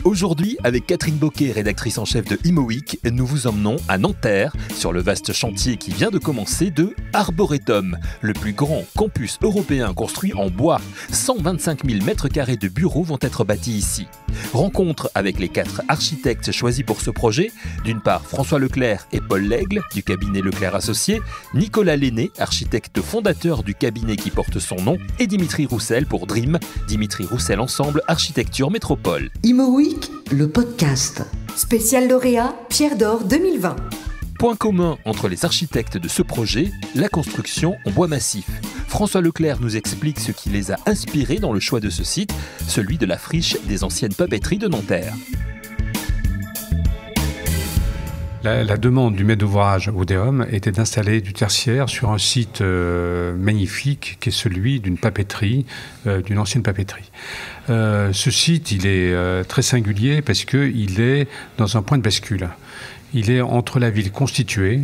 Aujourd'hui, avec Catherine Bocquet, rédactrice en chef de Imo Week, nous vous emmenons à Nanterre, sur le vaste chantier qui vient de commencer de Arboretum, le plus grand campus européen construit en bois. 125 000 m² de bureaux vont être bâtis ici. Rencontre avec les 4 architectes choisis pour ce projet, d'une part François Leclerc et Paul Lègle, du cabinet Leclerc Associés, Nicolas Lenné, architecte fondateur du cabinet qui porte son nom, et Dimitri Roussel pour Dream, Dimitri Roussel Ensemble Architecture Métropole. Imo Week, le podcast. Spécial lauréat Pierre d'Or 2020. Point commun entre les architectes de ce projet, la construction en bois massif. François Leclerc nous explique ce qui les a inspirés dans le choix de ce site, celui de la friche des anciennes papeteries de Nanterre. La demande du maître d'ouvrage Odeum était d'installer du tertiaire sur un site magnifique qui est celui d'une papeterie, d'une ancienne papeterie. Ce site, il est très singulier parce qu'il est dans un point de bascule. Il est entre la ville constituée,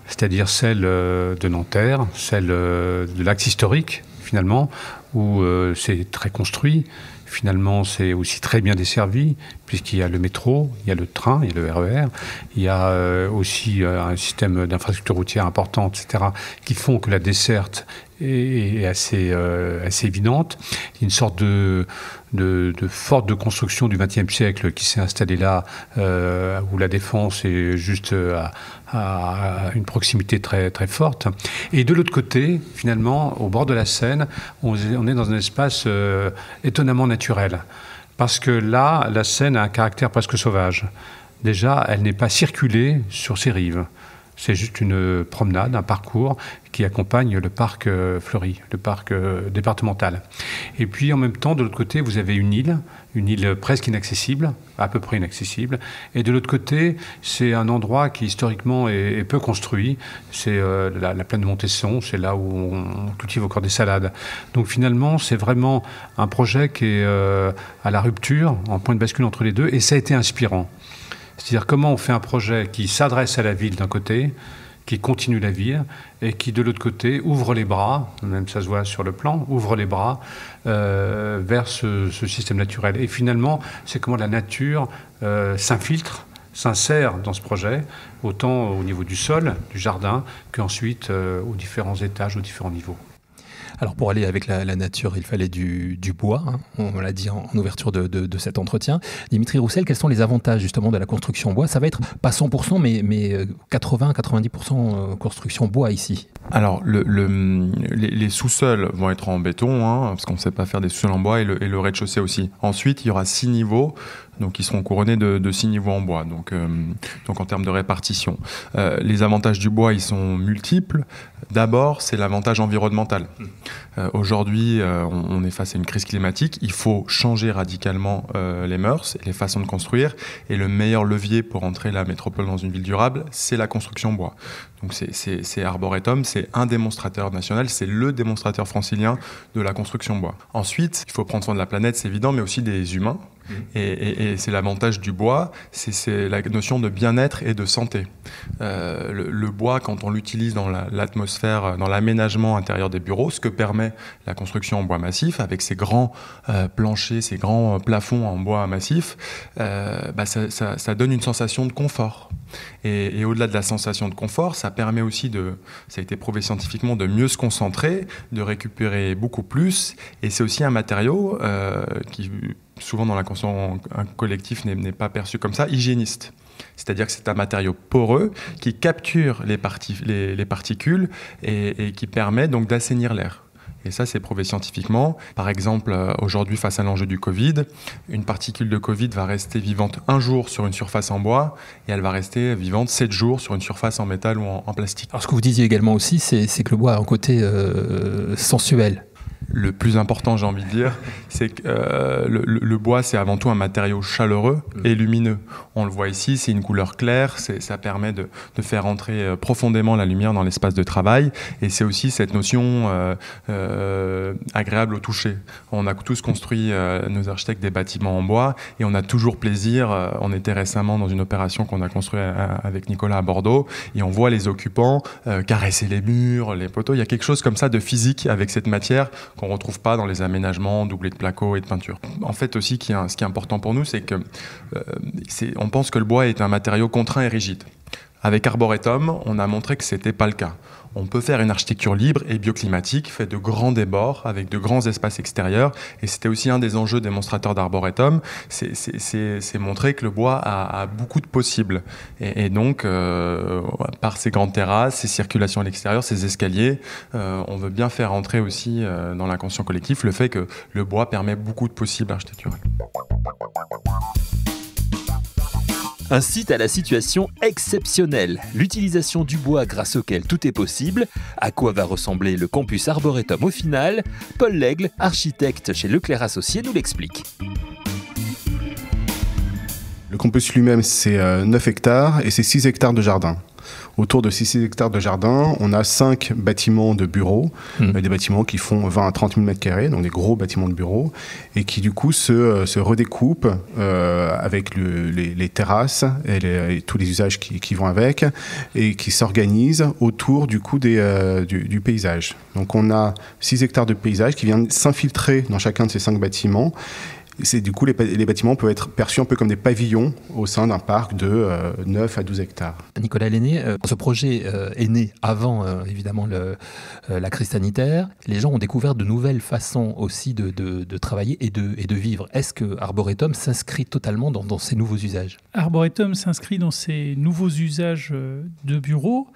c'est-à-dire celle de Nanterre, celle de l'axe historique, finalement, où c'est très construit. Finalement, c'est aussi très bien desservi, puisqu'il y a le métro, il y a le train, il y a le RER, il y a aussi un système d'infrastructure routière importante, etc., qui font que la desserte est assez évidente. Il y a une sorte de forte de construction du XXe siècle qui s'est installée là, où la défense est juste à une proximité très, très forte. Et de l'autre côté, finalement, au bord de la Seine, on est dans un espace étonnamment naturel. Parce que là, la Seine a un caractère presque sauvage. Déjà, elle n'est pas circulée sur ses rives. C'est juste une promenade, un parcours qui accompagne le parc fleuri, le parc départemental. Et puis en même temps, de l'autre côté, vous avez une île presque inaccessible, à peu près inaccessible. Et de l'autre côté, c'est un endroit qui historiquement est peu construit. C'est la plaine de Montesson, c'est là où on cultive encore des salades. Donc finalement, c'est vraiment un projet qui est à la rupture, en point de bascule entre les deux, et ça a été inspirant. C'est-à-dire comment on fait un projet qui s'adresse à la ville d'un côté, qui continue la ville, et qui de l'autre côté ouvre les bras, même ça se voit sur le plan, ouvre les bras vers ce système naturel. Et finalement, c'est comment la nature s'infiltre, s'insère dans ce projet, autant au niveau du sol, du jardin, qu'ensuite aux différents étages, aux différents niveaux. Alors pour aller avec la nature, il fallait du bois, hein, on l'a dit en ouverture de cet entretien. Dimitri Roussel, quels sont les avantages justement de la construction bois? Ça va être pas 100%, mais 80-90% construction bois ici. Alors les sous-sols vont être en béton, hein, parce qu'on ne sait pas faire des sous-sols en bois, et le rez-de-chaussée aussi. Ensuite, il y aura 6 niveaux. Donc, ils seront couronnés de 6 niveaux en bois, donc en termes de répartition. Les avantages du bois, ils sont multiples. D'abord, c'est l'avantage environnemental. Aujourd'hui, on est face à une crise climatique. Il faut changer radicalement les mœurs et les façons de construire. Et le meilleur levier pour entrer la métropole dans une ville durable, c'est la construction bois. Donc, c'est Arboretum, c'est un démonstrateur national, c'est le démonstrateur francilien de la construction bois. Ensuite, il faut prendre soin de la planète, c'est évident, mais aussi des humains. Et c'est l'avantage du bois, c'est la notion de bien-être et de santé. Le bois, quand on l'utilise dans l'atmosphère, dans l'aménagement intérieur des bureaux, ce que permet la construction en bois massif, avec ses grands planchers, ses grands plafonds en bois massif, ça donne une sensation de confort. Et au-delà de la sensation de confort, ça permet aussi ça a été prouvé scientifiquement, de mieux se concentrer, de récupérer beaucoup plus. Et c'est aussi un matériau qui, souvent dans la construction collective, n'est pas perçu comme ça, hygiéniste. C'est-à-dire que c'est un matériau poreux qui capture les particules et qui permet donc d'assainir l'air. Et ça, c'est prouvé scientifiquement. Par exemple, aujourd'hui, face à l'enjeu du Covid, une particule de Covid va rester vivante 1 jour sur une surface en bois et elle va rester vivante 7 jours sur une surface en métal ou en plastique. Alors, ce que vous disiez également aussi, c'est que le bois a un côté sensuel. Le plus important, j'ai envie de dire, c'est que le bois, c'est avant tout un matériau chaleureux et lumineux. On le voit ici, c'est une couleur claire, ça permet de faire entrer profondément la lumière dans l'espace de travail. Et c'est aussi cette notion agréable au toucher. On a tous construit, nos architectes, des bâtiments en bois et on a toujours plaisir. On était récemment dans une opération qu'on a construite avec Nicolas à Bordeaux et on voit les occupants caresser les murs, les poteaux. Il y a quelque chose comme ça de physique avec cette matière qu'on qu'on retrouve pas dans les aménagements doublés de placo et de peinture. En fait aussi, ce qui est important pour nous, c'est que on pense que le bois est un matériau contraint et rigide. Avec Arboretum, on a montré que c'était pas le cas. On peut faire une architecture libre et bioclimatique, faite de grands débords, avec de grands espaces extérieurs. Et c'était aussi un des enjeux démonstrateurs d'Arboretum, c'est montrer que le bois a beaucoup de possibles. Et donc, par ces grandes terrasses, ces circulations à l'extérieur, ces escaliers, on veut bien faire entrer aussi dans l'inconscient collectif le fait que le bois permet beaucoup de possibles architecturales. Un site à la situation exceptionnelle, l'utilisation du bois grâce auquel tout est possible. À quoi va ressembler le campus Arboretum au final? Paul Lègle, architecte chez Leclerc Associés, nous l'explique. Le campus lui-même, c'est 9 hectares et c'est 6 hectares de jardin. Autour de ces 6 hectares de jardin, on a 5 bâtiments de bureaux, des bâtiments qui font 20 à 30 000 m², donc des gros bâtiments de bureaux, et qui du coup se redécoupent avec les terrasses et tous les usages qui vont avec, et qui s'organisent autour du coup du paysage. Donc on a 6 hectares de paysage qui viennent s'infiltrer dans chacun de ces 5 bâtiments. Du coup, les bâtiments peuvent être perçus un peu comme des pavillons au sein d'un parc de 9 à 12 hectares. Nicolas Lenné, ce projet est né avant, évidemment, la crise sanitaire. Les gens ont découvert de nouvelles façons aussi de travailler et de vivre. Est-ce que Arboretum s'inscrit totalement dans ces nouveaux usages? Arboretum s'inscrit dans ces nouveaux usages de bureaux.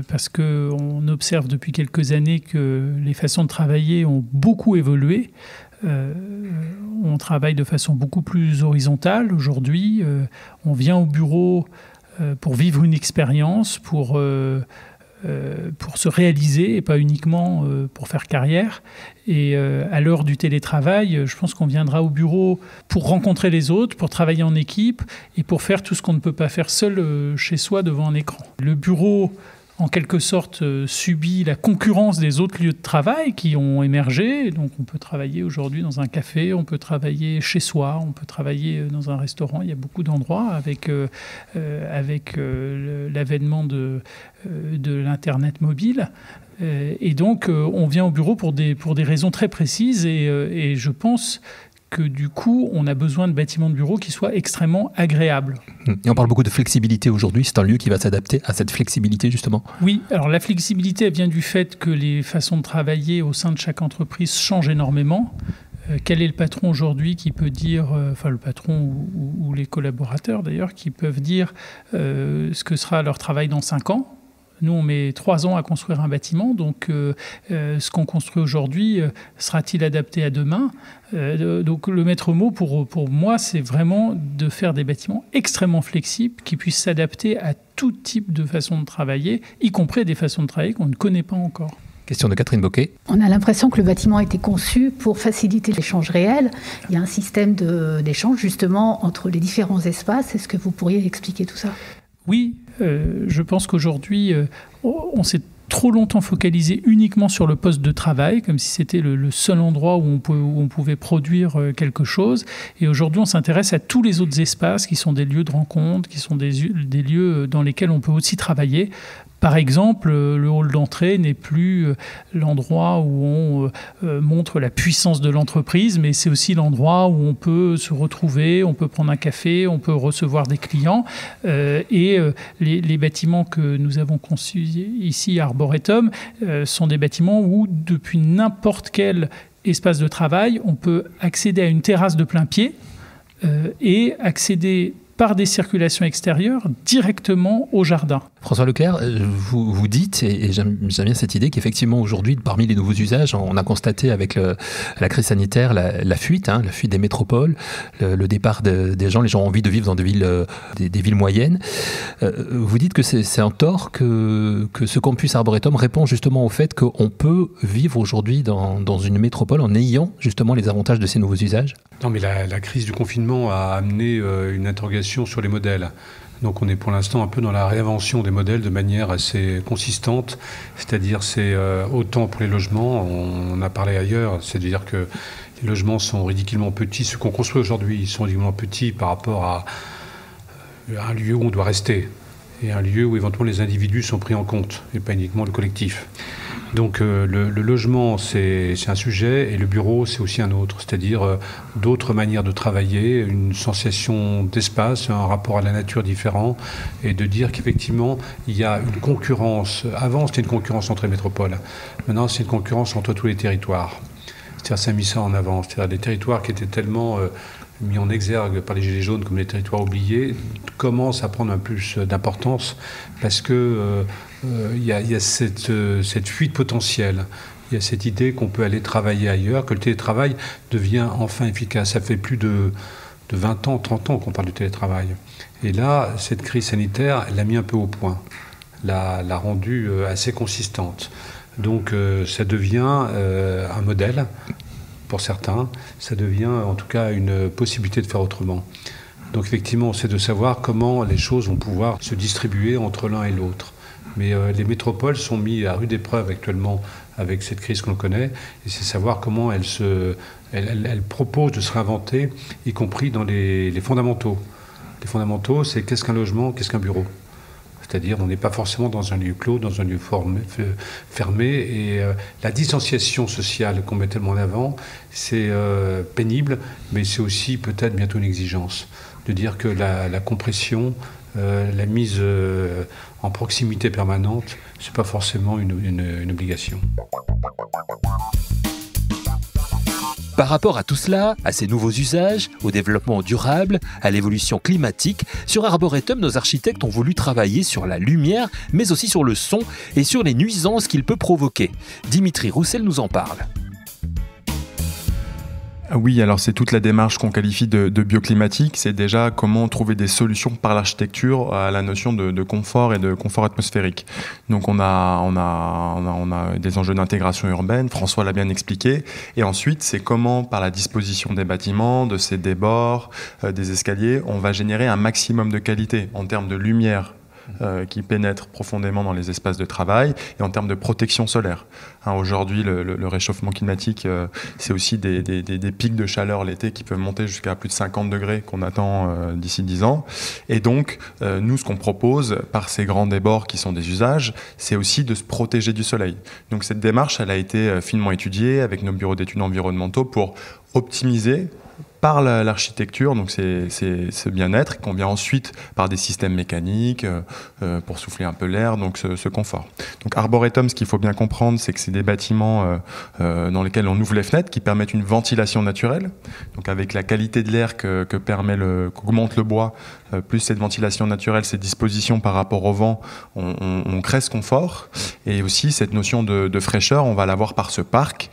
Parce qu'on observe depuis quelques années que les façons de travailler ont beaucoup évolué. On travaille de façon beaucoup plus horizontale aujourd'hui. On vient au bureau pour vivre une expérience, pour se réaliser et pas uniquement pour faire carrière. Et à l'heure du télétravail, je pense qu'on viendra au bureau pour rencontrer les autres, pour travailler en équipe et pour faire tout ce qu'on ne peut pas faire seul chez soi devant un écran. Le bureau, en quelque sorte, subit la concurrence des autres lieux de travail qui ont émergé. Donc on peut travailler aujourd'hui dans un café, on peut travailler chez soi, on peut travailler dans un restaurant. Il y a beaucoup d'endroits avec l'avènement de l'Internet mobile. Et donc on vient au bureau pour des raisons très précises et je pense que du coup, on a besoin de bâtiments de bureaux qui soient extrêmement agréables. Et on parle beaucoup de flexibilité aujourd'hui. C'est un lieu qui va s'adapter à cette flexibilité, justement. Oui, alors la flexibilité, elle vient du fait que les façons de travailler au sein de chaque entreprise changent énormément. Quel est le patron aujourd'hui qui peut dire, enfin le patron ou les collaborateurs d'ailleurs, qui peuvent dire ce que sera leur travail dans 5 ans? Nous, on met 3 ans à construire un bâtiment, donc ce qu'on construit aujourd'hui, sera-t-il adapté à demain? Donc le maître mot pour moi, c'est vraiment de faire des bâtiments extrêmement flexibles qui puissent s'adapter à tout type de façon de travailler, y compris des façons de travailler qu'on ne connaît pas encore. Question de Catherine Bocquet. On a l'impression que le bâtiment a été conçu pour faciliter l'échange réel. Il y a un système d'échange justement entre les différents espaces. Est-ce que vous pourriez expliquer tout ça? Oui, je pense qu'aujourd'hui, on s'est trop longtemps focalisé uniquement sur le poste de travail, comme si c'était le seul endroit où on pouvait produire quelque chose. Et aujourd'hui, on s'intéresse à tous les autres espaces qui sont des lieux de rencontre, qui sont des lieux dans lesquels on peut aussi travailler. Par exemple, le hall d'entrée n'est plus l'endroit où on montre la puissance de l'entreprise, mais c'est aussi l'endroit où on peut se retrouver, on peut prendre un café, on peut recevoir des clients. Et les bâtiments que nous avons conçus ici à Arboretum sont des bâtiments où, depuis n'importe quel espace de travail, on peut accéder à une terrasse de plein pied et accéder par des circulations extérieures directement au jardin. François Leclerc, vous dites, et j'aime bien cette idée, qu'effectivement aujourd'hui, parmi les nouveaux usages, on a constaté avec la crise sanitaire la fuite des métropoles, le départ des gens. Les gens ont envie de vivre dans des villes moyennes. Vous dites que c'est un tort que ce campus Arboretum répond justement au fait qu'on peut vivre aujourd'hui dans une métropole en ayant justement les avantages de ces nouveaux usages. Non, mais la crise du confinement a amené une interrogation sur les modèles. Donc on est pour l'instant un peu dans la réinvention des modèles de manière assez consistante, c'est-à-dire c'est autant pour les logements, on a parlé ailleurs, c'est-à-dire que les logements sont ridiculement petits, ceux qu'on construit aujourd'hui, ils sont ridiculement petits par rapport à un lieu où on doit rester, et un lieu où éventuellement les individus sont pris en compte, et pas uniquement le collectif. Donc le logement, c'est un sujet et le bureau, c'est aussi un autre. C'est-à-dire d'autres manières de travailler, une sensation d'espace, un rapport à la nature différent et de dire qu'effectivement, il y a une concurrence. Avant, c'était une concurrence entre les métropoles. Maintenant, c'est une concurrence entre tous les territoires. C'est-à-dire, ça a mis ça en avant. C'est-à-dire des territoires qui étaient tellement mis en exergue par les Gilets jaunes comme les territoires oubliés commencent à prendre un peu plus d'importance parce que il y a cette fuite potentielle. Il y a cette idée qu'on peut aller travailler ailleurs, que le télétravail devient enfin efficace. Ça fait plus de 20 ans, 30 ans qu'on parle du télétravail. Et là, cette crise sanitaire, elle l'a mis un peu au point, l'a rendue assez consistante. Donc ça devient un modèle pour certains, ça devient en tout cas une possibilité de faire autrement. Donc effectivement, c'est de savoir comment les choses vont pouvoir se distribuer entre l'un et l'autre. Mais les métropoles sont mises à rude épreuve actuellement avec cette crise qu'on connaît, et c'est savoir comment elles proposent de se réinventer, y compris dans les fondamentaux. Les fondamentaux, c'est qu'est-ce qu'un logement, qu'est-ce qu'un bureau. C'est-à-dire, on n'est pas forcément dans un lieu clos, dans un lieu fermé. Et la distanciation sociale qu'on met tellement en avant, c'est pénible, mais c'est aussi peut-être bientôt une exigence. De dire que la compression, la mise en proximité permanente, ce n'est pas forcément une obligation. Par rapport à tout cela, à ces nouveaux usages, au développement durable, à l'évolution climatique, sur Arboretum, nos architectes ont voulu travailler sur la lumière, mais aussi sur le son et sur les nuisances qu'il peut provoquer. Dimitri Roussel nous en parle. Oui, alors c'est toute la démarche qu'on qualifie de bioclimatique. C'est déjà comment trouver des solutions par l'architecture à la notion de confort et de confort atmosphérique. Donc on a des enjeux d'intégration urbaine, François l'a bien expliqué. Et ensuite, c'est comment, par la disposition des bâtiments, de ces débords, des escaliers, on va générer un maximum de qualité en termes de lumière, qui pénètrent profondément dans les espaces de travail et en termes de protection solaire. Aujourd'hui, le réchauffement climatique, c'est aussi des pics de chaleur l'été qui peuvent monter jusqu'à plus de 50 degrés qu'on attend d'ici 10 ans. Et donc, nous, ce qu'on propose par ces grands débords qui sont des usages, c'est aussi de se protéger du soleil. Donc cette démarche, elle a été finement étudiée avec nos bureaux d'études environnementaux pour optimiser par l'architecture, donc c'est ce bien-être, qu'on vient ensuite par des systèmes mécaniques pour souffler un peu l'air, donc ce confort. Donc Arboretum, ce qu'il faut bien comprendre, c'est que c'est des bâtiments dans lesquels on ouvre les fenêtres qui permettent une ventilation naturelle. Donc avec la qualité de l'air qu'augmente le bois, plus cette ventilation naturelle, cette disposition par rapport au vent, on crée ce confort. Et aussi cette notion de fraîcheur, on va l'avoir par ce parc.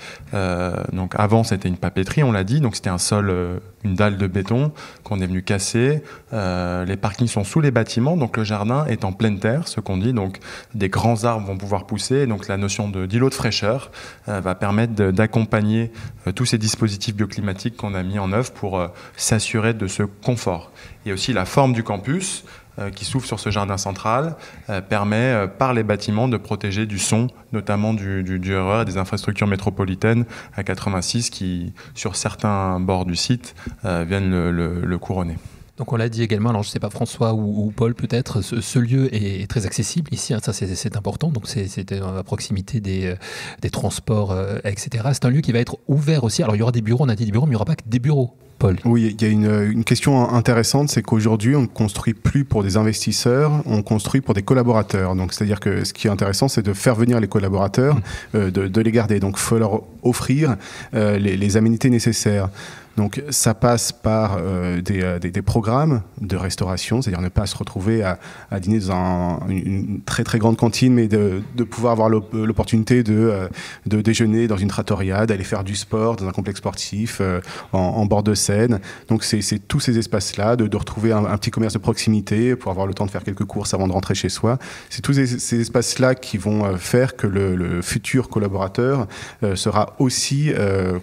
Donc avant, c'était une papeterie, on l'a dit, donc c'était un sol, une dalle de béton qu'on est venu casser. Les parkings sont sous les bâtiments, donc le jardin est en pleine terre, ce qu'on dit. Donc des grands arbres vont pouvoir pousser. Donc la notion d'îlot de fraîcheur va permettre d'accompagner tous ces dispositifs bioclimatiques qu'on a mis en œuvre pour s'assurer de ce confort. Et aussi la forme du campus qui s'ouvre sur ce jardin central permet par les bâtiments de protéger du son, notamment du RER et des infrastructures métropolitaines à 86 qui, sur certains bords du site, viennent le couronner. Donc on l'a dit également, alors je ne sais pas François ou Paul peut-être, ce lieu est très accessible ici, hein, ça c'est important, donc c'est à proximité des transports, etc. C'est un lieu qui va être ouvert aussi, alors il y aura des bureaux, on a dit des bureaux, mais il n'y aura pas que des bureaux. Paul. Oui, il y a une question intéressante, c'est qu'aujourd'hui, on ne construit plus pour des investisseurs, on construit pour des collaborateurs. Donc, c'est-à-dire que ce qui est intéressant, c'est de faire venir les collaborateurs, de les garder. Donc, il faut leur offrir les aménités nécessaires. Donc ça passe par des programmes de restauration, c'est-à-dire ne pas se retrouver à dîner dans une très très grande cantine, mais de pouvoir avoir l'opportunité de déjeuner dans une trattoria, d'aller faire du sport dans un complexe sportif en bord de Seine. Donc c'est tous ces espaces-là, de retrouver un petit commerce de proximité pour avoir le temps de faire quelques courses avant de rentrer chez soi. C'est tous ces espaces-là qui vont faire que le futur collaborateur sera aussi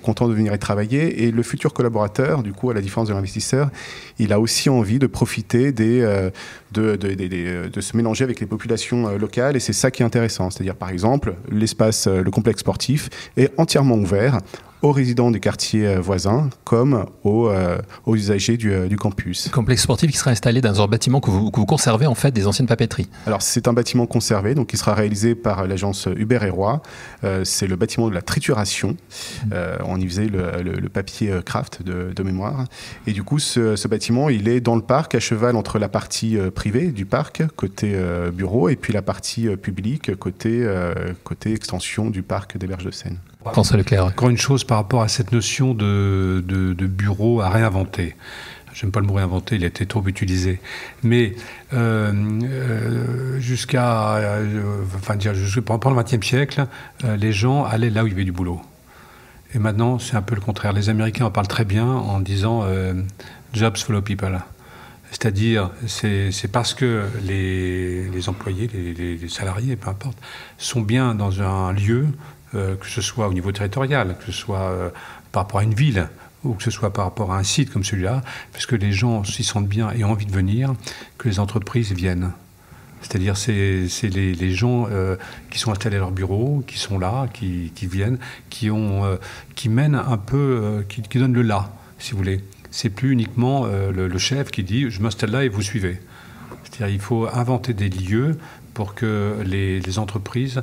content de venir y travailler, et le futur collaborateur, du coup, à la différence de l'investisseur, il a aussi envie de profiter de se mélanger avec les populations locales, et c'est ça qui est intéressant. C'est-à-dire, par exemple, le complexe sportif est entièrement ouvert aux résidents des quartiers voisins comme aux usagers du campus. Complexe sportif qui sera installé dans un bâtiment que vous conservez en fait des anciennes papeteries. Alors c'est un bâtiment conservé, donc qui sera réalisé par l'agence Hubert et Roy. C'est le bâtiment de la trituration. On y faisait le papier craft de mémoire. Et du coup, ce bâtiment, il est dans le parc, à cheval entre la partie privée du parc, côté bureau, et puis la partie publique, côté extension du parc des Berges de Seine. François Leclerc. Encore une chose par rapport à cette notion de bureau à réinventer. J'aime pas le mot réinventer, il a été trop utilisé. Mais pendant le XXe siècle, les gens allaient là où il y avait du boulot. Et maintenant, c'est un peu le contraire. Les Américains en parlent très bien en disant jobs follow people. C'est-à-dire, c'est parce que les employés, les salariés, peu importe, sont bien dans un lieu, que ce soit au niveau territorial, que ce soit par rapport à une ville, ou que ce soit par rapport à un site comme celui-là, parce que les gens s'y sentent bien et ont envie de venir, que les entreprises viennent. C'est-à-dire, c'est les gens qui sont installés à leur bureau, qui sont là, qui viennent, qui mènent un peu, qui donnent le là, si vous voulez. C'est plus uniquement le chef qui dit « je m'installe là et vous suivez ». C'est-à-dire, il faut inventer des lieux pour que les entreprises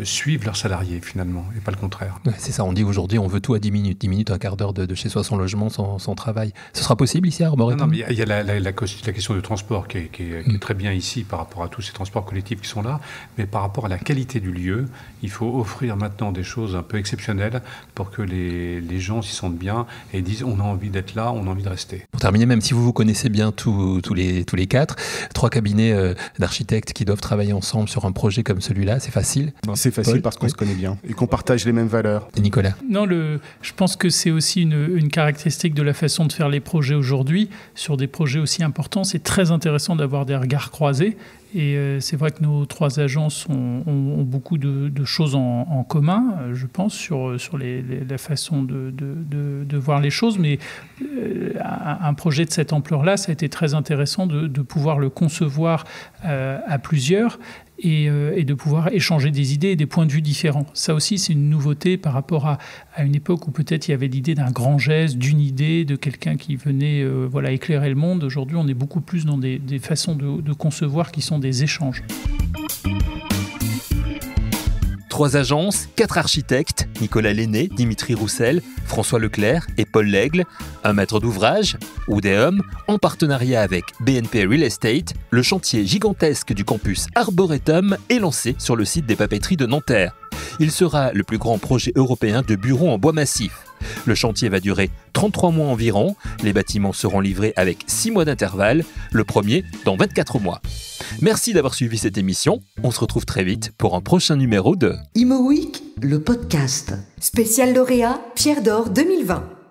suivent leurs salariés, finalement, et pas le contraire. Ouais, c'est ça, on dit aujourd'hui, on veut tout à 10 minutes. 10 minutes, un quart d'heure de chez soi, son logement, son travail. Ce sera possible ici à Arboretum ? Non, mais il y a la question du transport qui est très bien ici par rapport à tous ces transports collectifs qui sont là, mais par rapport à la qualité du lieu, il faut offrir maintenant des choses un peu exceptionnelles pour que les gens s'y sentent bien et disent on a envie d'être là, on a envie de rester. Pour terminer, même si vous connaissez bien tous les quatre, 3 cabinets d'architectes qui doivent travailler ensemble sur un projet comme celui-là, c'est facile ? C'est facile parce qu'on se connaît bien et qu'on partage les mêmes valeurs. Et Nicolas ? Non, je pense que c'est aussi une caractéristique de la façon de faire les projets aujourd'hui. Sur des projets aussi importants, c'est très intéressant d'avoir des regards croisés. Et c'est vrai que nos 3 agences ont beaucoup de choses en commun, je pense, sur la façon de voir les choses. Mais un projet de cette ampleur-là, ça a été très intéressant de pouvoir le concevoir à plusieurs et de pouvoir échanger des idées et des points de vue différents. Ça aussi, c'est une nouveauté par rapport à une époque où peut-être il y avait l'idée d'un grand geste, d'une idée, de quelqu'un qui venait éclairer le monde. Aujourd'hui, on est beaucoup plus dans des façons de concevoir qui sont des échanges. 3 agences, 4 architectes, Nicolas Lenné, Dimitri Roussel, François Leclerc et Paul Lègle, un maître d'ouvrage, Oudéum, en partenariat avec BNP Real Estate, le chantier gigantesque du campus Arboretum est lancé sur le site des papeteries de Nanterre. Il sera le plus grand projet européen de bureaux en bois massif. Le chantier va durer 33 mois environ. Les bâtiments seront livrés avec 6 mois d'intervalle, le premier dans 24 mois. Merci d'avoir suivi cette émission. On se retrouve très vite pour un prochain numéro de Imo Week, le podcast. Spécial lauréat Pierre d'Or 2020.